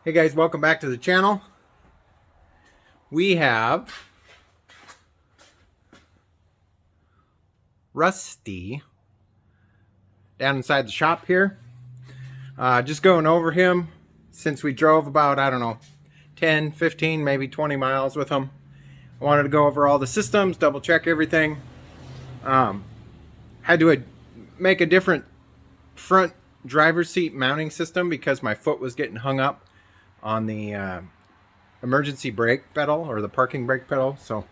Hey guys, welcome back to the channel. We have Rusty down inside the shop here. Just going over him since we drove about, I don't know, 10, 15, maybe 20 miles with him. I wanted to go over all the systems, double check everything. Had to make a different front driver's seat mounting system because my foot was getting hung up on the emergency brake pedal or the parking brake pedal. So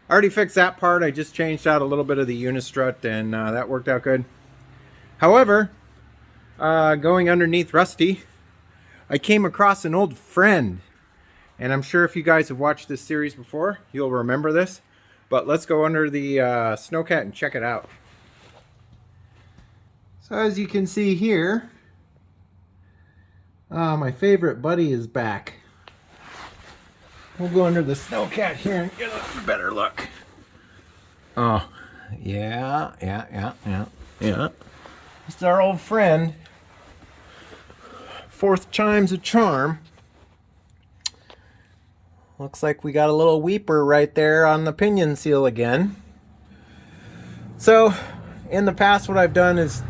I already fixed that part. I just changed out a little bit of the unistrut and that worked out good. However, going underneath Rusty, I came across an old friend. And I'm sure if you guys have watched this series before, you'll remember this. But let's go under the Snowcat and check it out. So as you can see here, my favorite buddy is back. We'll go under the Snowcat here and get a better look. Oh, yeah. It's our old friend. Fourth time's a charm. Looks like we got a little weeper right there on the pinion seal again. So, in the past what I've done is,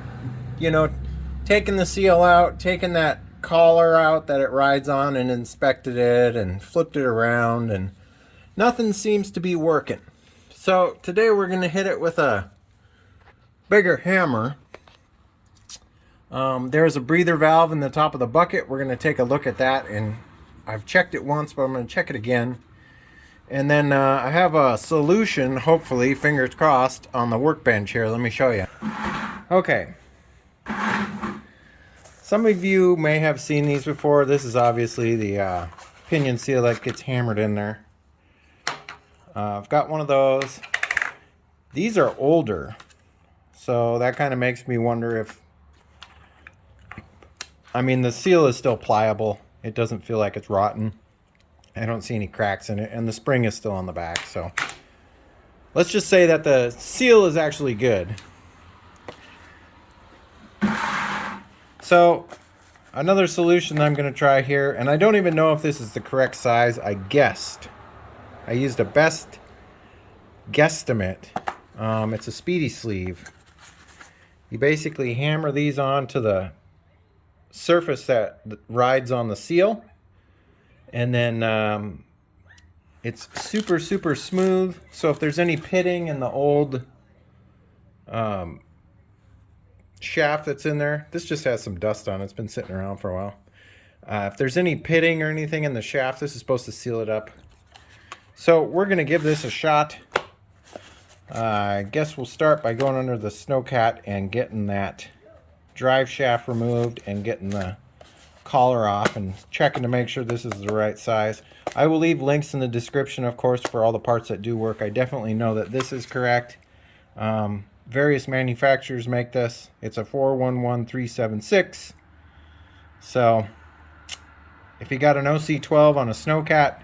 taken the seal out, taken that collar out that it rides on and inspected it and flipped it around, and nothing seems to be working. So, today we're going to hit it with a bigger hammer. There's a breather valve in the top of the bucket. We're going to take a look at that, and I've checked it once, but I'm going to check it again. And then I have a solution, hopefully, fingers crossed, on the workbench here. Let me show you. Okay. Some of you may have seen these before. This is obviously the pinion seal that gets hammered in there. I've got one of those. These are older, so that kind of makes me wonder if... the seal is still pliable. It doesn't feel like it's rotten. I don't see any cracks in it, and the spring is still on the back, so let's just say that the seal is actually good. So another solution that I'm going to try here, and I don't even know if this is the correct size. I guessed. I used a best guesstimate. It's a speedy sleeve. You basically hammer these onto the surface that rides on the seal, and then it's super smooth. So if there's any pitting in the old shaft that's in there, this just has some dust on it. It's been sitting around for a while. If there's any pitting or anything in the shaft, this is supposed to seal it up. So we're going to give this a shot. I guess we'll start by going under the Snowcat and getting that drive shaft removed and getting the collar off and checking to make sure this is the right size. I will leave links in the description, of course, for all the parts that do work. I definitely know that this is correct. Various manufacturers make this. It's a 411376. So if you got an OC12 on a Snowcat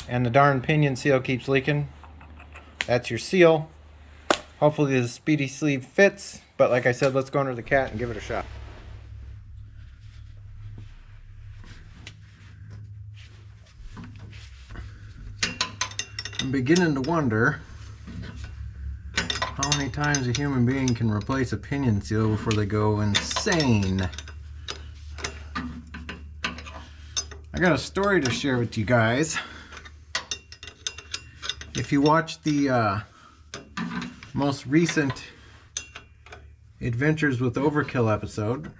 and the darn pinion seal keeps leaking, that's your seal. Hopefully the speedy sleeve fits. But like I said, let's go under the cat and give it a shot. I'm beginning to wonder how many times a human being can replace a pinion seal before they go insane. I got a story to share with you guys. If you watch the most recent Adventures with Overkill episode,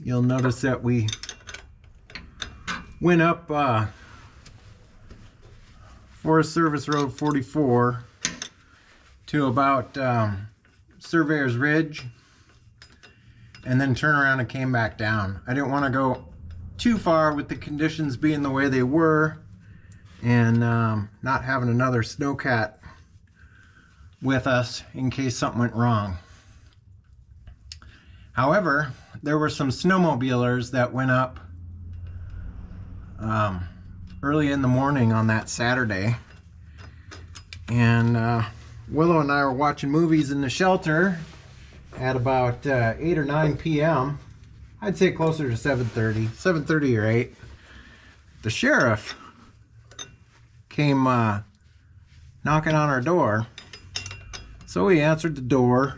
you'll notice that we went up Forest Service Road 44 to about Surveyor's Ridge, and then turned around and came back down. I didn't want to go too far with the conditions being the way they were, and not having another Snowcat with us in case something went wrong. However, there were some snowmobilers that went up early in the morning on that Saturday, and Willow and I were watching movies in the shelter at about 8 or 9 p.m. I'd say closer to 7:30, 7:30 or 8. The sheriff came knocking on our door. So we answered the door,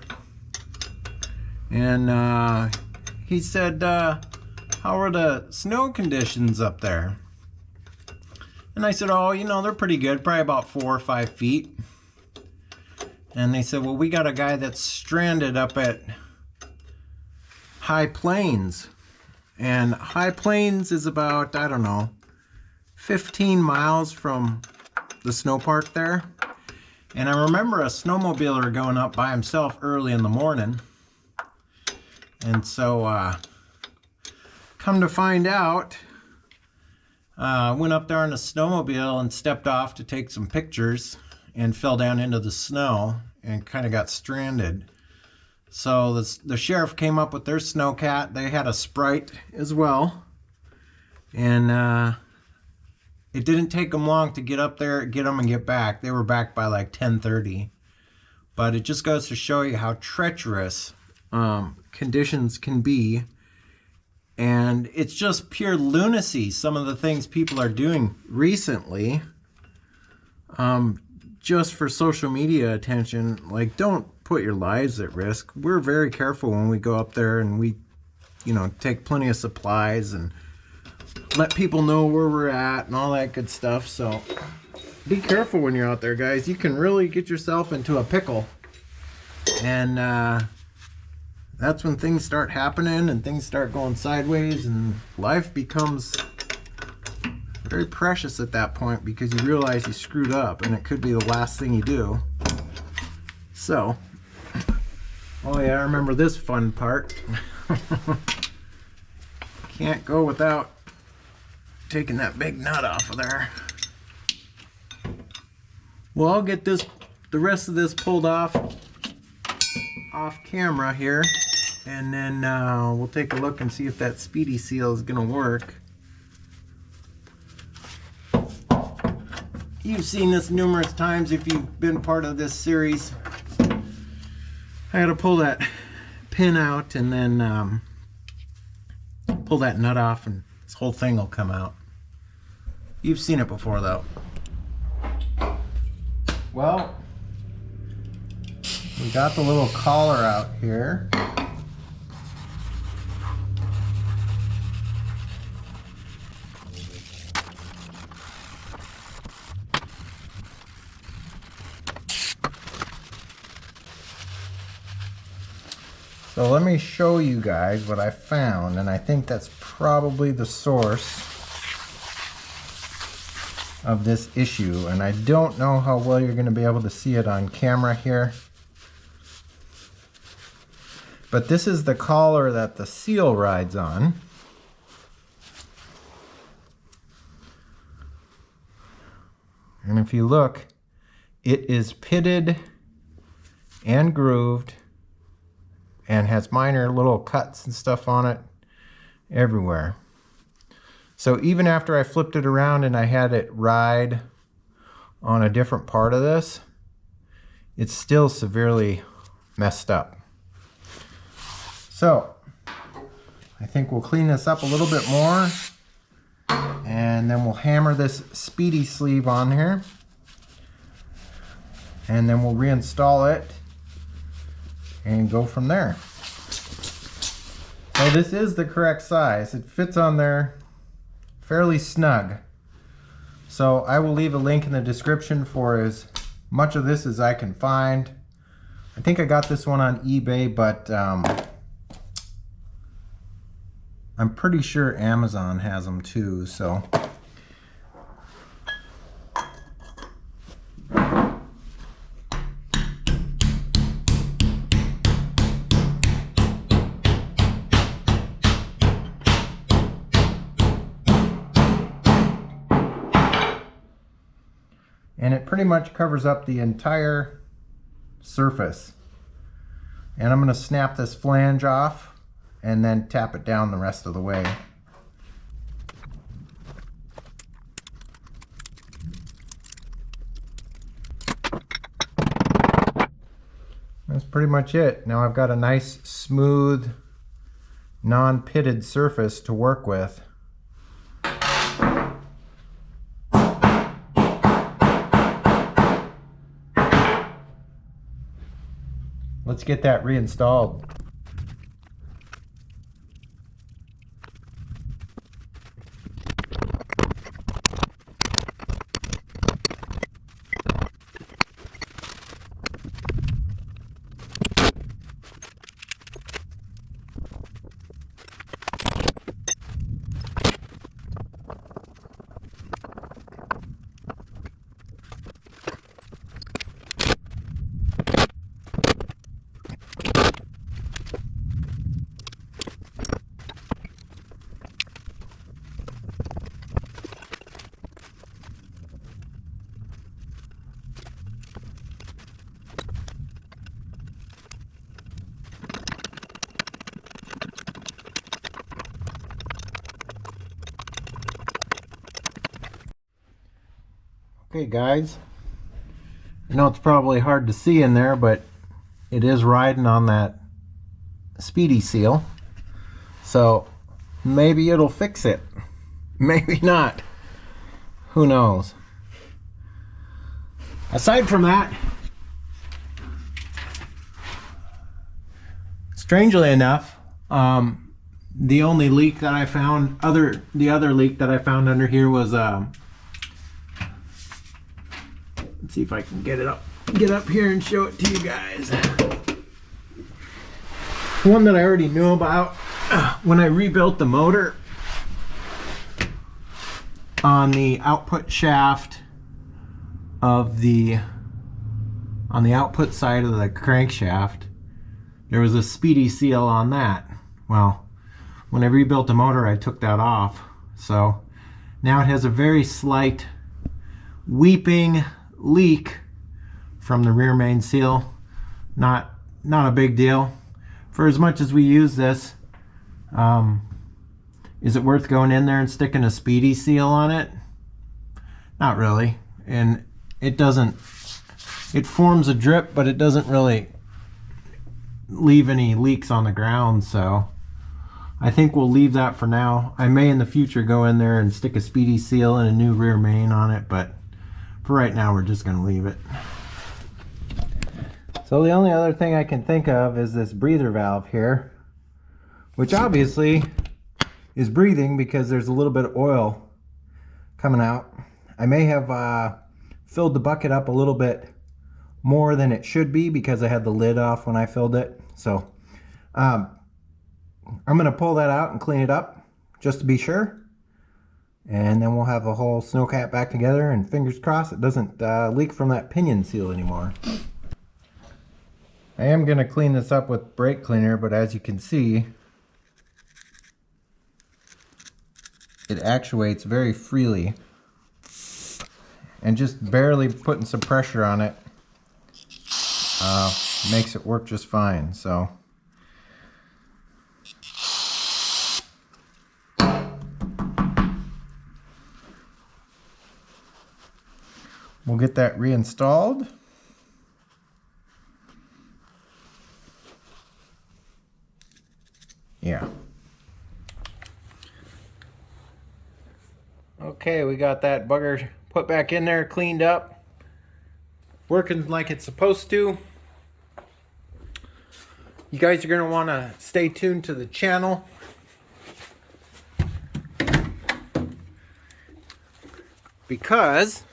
and he said, how are the snow conditions up there? And I said, oh, you know, they're pretty good, probably about 4 or 5 feet. And they said, well, we got a guy that's stranded up at High Plains. And High Plains is about, I don't know, 15 miles from the snow park there. And I remember a snowmobiler going up by himself early in the morning. And so, come to find out, I went up there on a snowmobile and stepped off to take some pictures and fell down into the snow and kind of got stranded. So the sheriff came up with their snowcat. They had a Spryte as well. And it didn't take them long to get up there, get them and get back. They were back by like 10:30. But it just goes to show you how treacherous conditions can be. And it's just pure lunacy, some of the things people are doing recently, just for social media attention. Like, don't put your lives at risk. We're very careful when we go up there, and we, you know, take plenty of supplies and let people know where we're at and all that good stuff. So be careful when you're out there, guys. You can really get yourself into a pickle. And that's when things start happening and things start going sideways, and life becomes very precious at that point, because you realize you screwed up and it could be the last thing you do. So, oh yeah, I remember this fun part. Can't go without taking that big nut off of there. Well, I'll get the rest of this pulled off camera here, and then we'll take a look and see if that speedy seal is gonna work. You've seen this numerous times if you've been part of this series. I gotta pull that pin out and then pull that nut off, and this whole thing will come out. You've seen it before though. Well, we got the little collar out here. So let me show you guys what I found, and I think that's probably the source of this issue. And I don't know how well you're going to be able to see it on camera here. But this is the collar that the seal rides on. And if you look, it is pitted and grooved and has minor little cuts and stuff on it everywhere. So even after I flipped it around and I had it ride on a different part of this, it's still severely messed up. So I think we'll clean this up a little bit more, and then we'll hammer this speedy sleeve on here, and then we'll reinstall it and go from there. So this is the correct size. It fits on there fairly snug. So I will leave a link in the description for as much of this as I can find. I think I got this one on eBay, but I'm pretty sure Amazon has them too, so. And it pretty much covers up the entire surface. And I'm going to snap this flange off and then tap it down the rest of the way. That's pretty much it. Now I've got a nice smooth non-pitted surface to work with. Let's get that reinstalled. Okay guys, I know it's probably hard to see in there, but it is riding on that speedy seal, so maybe it'll fix it, maybe not, who knows. Aside from that, strangely enough, the only leak that I found, the other leak that I found under here was let's see if I can get up here and show it to you guys. One that I already knew about when I rebuilt the motor on the output shaft of on the output side of the crankshaft. There was a speedy seal on that. Well, when I rebuilt the motor, I took that off. So now it has a very slight weeping leak from the rear main seal. Not a big deal. For as much as we use this, is it worth going in there and sticking a speedy seal on it? Not really. And it forms a drip, but it doesn't really leave any leaks on the ground, so I think we'll leave that for now. I may in the future go in there and stick a speedy seal and a new rear main on it, but for right now we're just going to leave it. So the only other thing I can think of is this breather valve here, which obviously is breathing because there's a little bit of oil coming out. I may have filled the bucket up a little bit more than it should be because I had the lid off when I filled it. So I'm going to pull that out and clean it up just to be sure. And then we'll have the whole snowcat back together, and fingers crossed it doesn't leak from that pinion seal anymore. I am going to clean this up with brake cleaner, but as you can see, it actuates very freely. And just barely putting some pressure on it makes it work just fine. So we'll get that reinstalled. Yeah. Okay, we got that bugger put back in there, cleaned up, working like it's supposed to. You guys are going to want to stay tuned to the channel. Because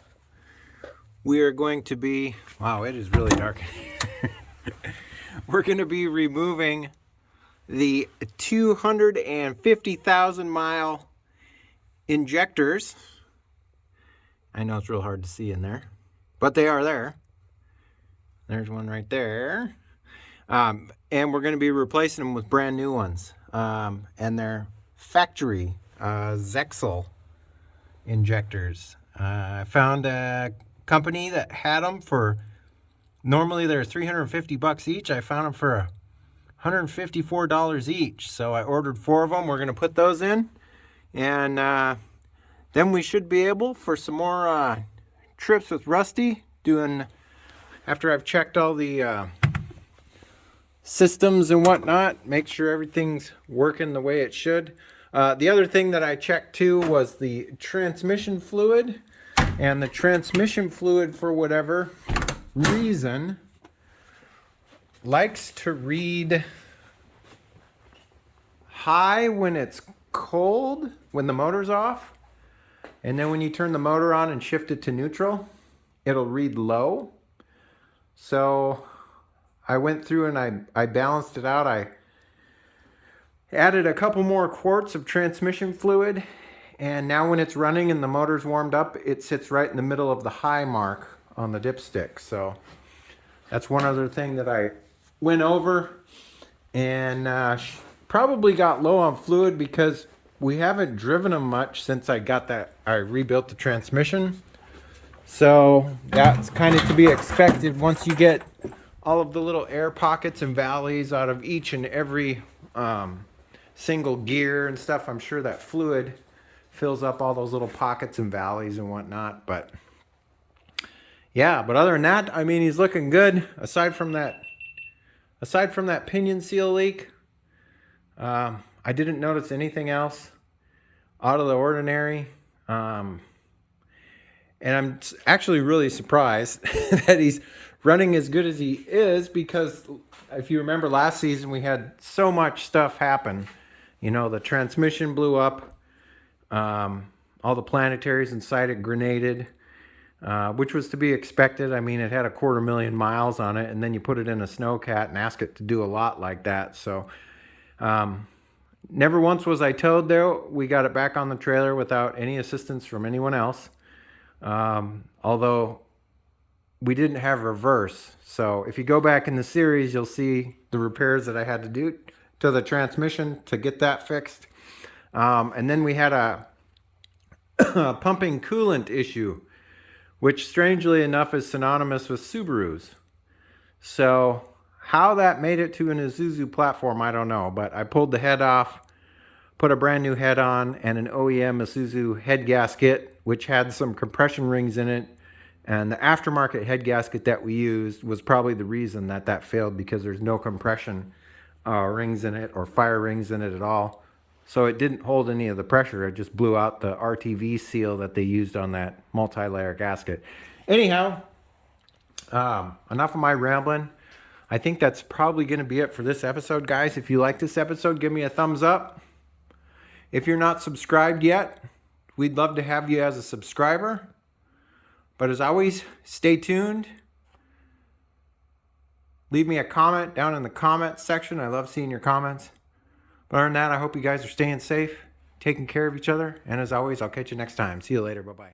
we are going to be, wow, it is really dark. We're going to be removing the 250,000 mile injectors. I know it's real hard to see in there, but they are there. There's one right there. And we're going to be replacing them with brand new ones. And they're factory Zexel injectors. I found a company that had them for, normally they're $350 each. I found them for $154 each. So I ordered 4 of them. We're going to put those in. And then we should be able for some more trips with Rusty, doing, after I've checked all the systems and whatnot. Make sure everything's working the way it should. The other thing that I checked too was the transmission fluid. And the transmission fluid, for whatever reason, likes to read high when it's cold, when the motor's off. And then when you turn the motor on and shift it to neutral, it'll read low. So I went through and I balanced it out. I added a couple more quarts of transmission fluid, and now when it's running and the motor's warmed up, it sits right in the middle of the high mark on the dipstick. So that's one other thing that I went over, and probably got low on fluid because we haven't driven them much since I rebuilt the transmission. So that's kind of to be expected once you get all of the little air pockets and valleys out of each and every single gear and stuff. I'm sure that fluid fills up all those little pockets and valleys and whatnot. But yeah, but other than that, I mean, he's looking good. Aside from that pinion seal leak, I didn't notice anything else out of the ordinary. And I'm actually really surprised that he's running as good as he is, because if you remember last season, we had so much stuff happen. You know, the transmission blew up, all the planetaries inside it grenaded, which was to be expected. I mean, it had 250,000 miles on it, and then you put it in a snowcat and ask it to do a lot like that. So never once was I towed there. We got it back on the trailer without any assistance from anyone else. Although we didn't have reverse. So if you go back in the series, you'll see the repairs that I had to do to the transmission to get that fixed. And then we had a pumping coolant issue, which strangely enough is synonymous with Subarus. So how that made it to an Isuzu platform, I don't know. But I pulled the head off, put a brand new head on, and an OEM Isuzu head gasket, which had some compression rings in it. And the aftermarket head gasket that we used was probably the reason that failed, because there's no compression rings in it or fire rings in it at all. So it didn't hold any of the pressure. It just blew out the RTV seal that they used on that multi-layer gasket. Anyhow, enough of my rambling. I think that's probably going to be it for this episode, guys. If you like this episode, give me a thumbs up. If you're not subscribed yet, we'd love to have you as a subscriber. But as always, stay tuned. Leave me a comment down in the comments section. I love seeing your comments. But other than that, I hope you guys are staying safe, taking care of each other. And as always, I'll catch you next time. See you later. Bye-bye.